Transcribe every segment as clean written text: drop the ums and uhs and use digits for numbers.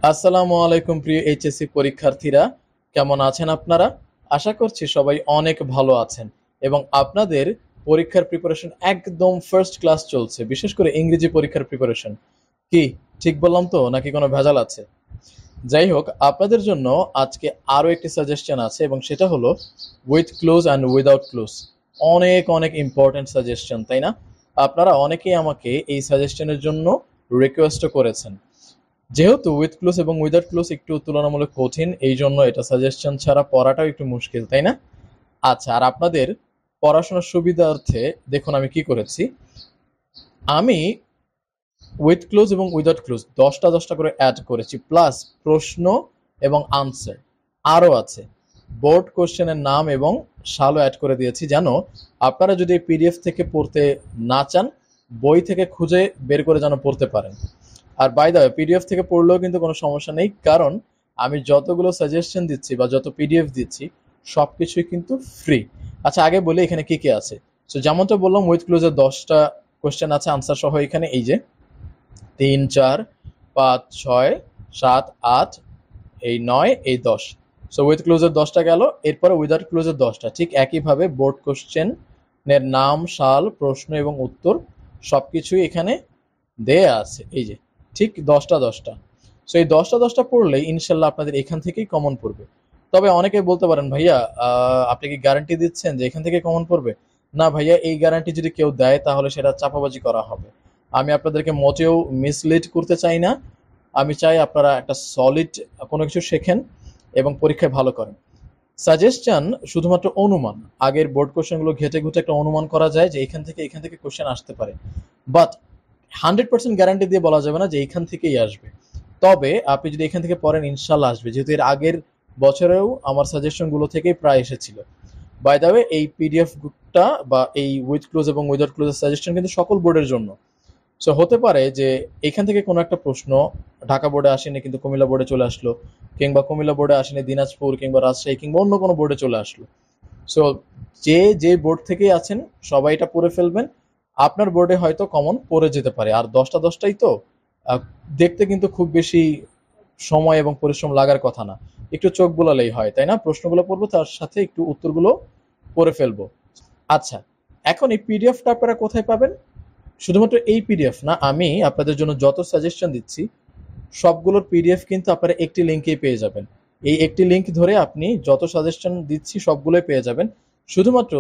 আসসালামু আলাইকুম প্রিয় এইচএসসি পরীক্ষার্থীরা, কেমন আছেন আপনারা? আশা করছি সবাই অনেক ভালো আছেন এবং আপনাদের পরীক্ষার প্রিপারেশন একদম ফার্স্ট ক্লাস চলছে। বিশেষ করে ইংরেজি পরীক্ষার প্রিপারেশন কি ঠিক বললাম তো নাকি কোনো ভেজাল আছে? যাই হোক, আপনাদের জন্য আজকে আরও একটি সাজেশন আছে এবং সেটা হলো with close and without close. অনেক অনেক ইম্পর্ট্যান্ট সাজেশন, তাই না? আপনারা অনেকেই আমাকে এই সাজেশনের জন্য রিকোয়েস্টও করেছেন। যেহেতু উইথ ক্লোজ এবং উইদাউট ক্লোজ একটু তুলনামূলক কঠিন, এই জন্য এটা সাজেশন ছাড়া পড়াটাও একটু মুশকিল, তাই না? আচ্ছা, আর আপনাদের পড়াশোনার সুবিধার্থে দেখুন আমি কি করেছি। আমি উইথ ক্লোজ এবং উইদাউট ক্লোজ 10টা করে অ্যাড করেছি, প্লাস প্রশ্ন এবং আনসার আরও আছে। বোর্ড কোশ্চেনের নাম এবং সালও অ্যাড করে দিয়েছি, যেন আপনারা যদি পিডিএফ থেকে পড়তে না চান, বই থেকে খুঁজে বের করে যেন পড়তে পারেন। আর বাই দ্য ওয়ে, পিডিএফ থেকে পড়লেও কিন্তু কোনো সমস্যা নেই, কারণ আমি যতগুলো সাজেশন দিচ্ছি বা যত পিডিএফ দিচ্ছি সব কিছুই কিন্তু ফ্রি। আচ্ছা, আগে বলি এখানে কি কি আছে। সো যেমনটা বললাম, উইথ ক্লোজের 10টা কোশ্চেন আছে আনসার সহ। এখানে এই যে 3, 4, 5, 6, 7, 8, এই 9, এই 10। সো উইথ ক্লোজের 10টা গেল, এরপরে উইদাউট ক্লোজের 10টা। ঠিক একইভাবে বোর্ড কোশ্চেনের নাম, সাল, প্রশ্ন এবং উত্তর সবকিছুই এখানে দেয়া আছে। এই যে ঠিক 10টা। সো এই 10টা পড়লেই ইনশাল্লাহ আপনাদের এখান থেকেই কমন পড়বে। তবে অনেকে বলতে পারেন, ভাইয়া আপনি কি গ্যারান্টি দিচ্ছেন যে এখান থেকে কমন পড়বে? না ভাইয়া, এই গ্যারান্টি যদি কেউ দেয় তাহলে সেটা চাপাবাজি করা হবে। আমি আপনাদেরকে মোটেও মিসলিড করতে চাই না। আমি চাই আপনারা একটা সলিড কোনো কিছু শেখেন এবং পরীক্ষায় ভালো করেন। সাজেশন শুধুমাত্র অনুমান। আগের বোর্ড কোশ্চেনগুলো ঘেটে ঘুটে একটা অনুমান করা যায় যে এখান থেকে কোশ্চেন আসতে পারে, বাট 100% গ্যারান্টি দিয়ে বলা যাবে না যে এইখান থেকেই আসবে। তবে আপনি যদি এখান থেকে পড়েন ইনশাল্লাহ আসবে, যেহেতু এর আগের বছরেও আমার সাজেশনগুলো থেকেই প্রায় এসেছিল। বাই দ্য ওয়ে, এই পিডিএফটা বা এই উইথ ক্লোজ এবং উইদাউট ক্লোজের সাজেশন কিন্তু সকল বোর্ডের জন্য। সো হতে পারে যে এখান থেকে কোনো একটা প্রশ্ন ঢাকা বোর্ডে আসেনি কিন্তু কুমিল্লা বোর্ডে চলে আসলো, কিংবা কুমিল্লা বোর্ডে আসেনি দিনাজপুর কিংবা রাজশাহী কিংবা অন্য কোনো বোর্ডে চলে আসলো। সো যে বোর্ড থেকেই আছেন সবাই এটা পড়ে ফেলবেন। আপনার বোর্ডে হয়তো কমন পড়ে যেতে পারে। আর 10টাই তো আহ, দেখতে কিন্তু খুব বেশি সময় এবং পরিশ্রম লাগার কথা না। একটু চোখ বোলালেই হয়, তাই না? প্রশ্নগুলো পড়বো, তার সাথে একটু উত্তরগুলো পড়ে ফেলবো। আচ্ছা, এখন এই পিডিএফটা আপনারা কোথায় পাবেন? শুধুমাত্র এই পিডিএফ না, আমি আপনাদের জন্য যত সাজেশন দিচ্ছি সবগুলোর পিডিএফ কিন্তু আপনারা একটি লিঙ্কেই পেয়ে যাবেন। এই একটি লিঙ্ক ধরে আপনি যত সাজেশন দিচ্ছি সবগুলোই পেয়ে যাবেন। শুধুমাত্র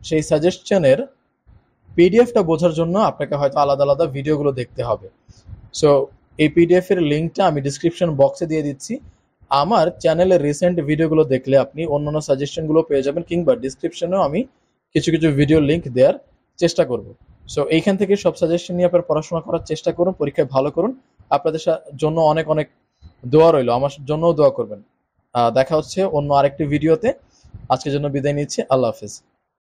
সেই সাজেশনের পিডিএফটা বোঝার জন্য আপনাকে হয়তো আলাদা আলাদা ভিডিওগুলো দেখতে হবে। সো এই পিডিএফ এর লিঙ্কটা আমি ডিসক্রিপশন বক্সে দিয়ে দিচ্ছি। আমার চ্যানেলের রিসেন্ট ভিডিওগুলো দেখলে আপনি অন্যান্য সাজেশনগুলো পেয়ে যাবেন, কিংবা ডিসক্রিপশনেও আমি কিছু কিছু ভিডিও লিঙ্ক দেওয়ার চেষ্টা করব। সো এইখান থেকে সব সাজেশন নিয়ে আপনার পড়াশোনা করার চেষ্টা করুন, পরীক্ষায় ভালো করুন। আপনাদের জন্য অনেক অনেক দোয়া রইল, আমার জন্যও দোয়া করবেন। দেখা হচ্ছে অন্য আরেকটি ভিডিওতে। আজকের জন্য বিদায় নিচ্ছি। আল্লাহ হাফেজ।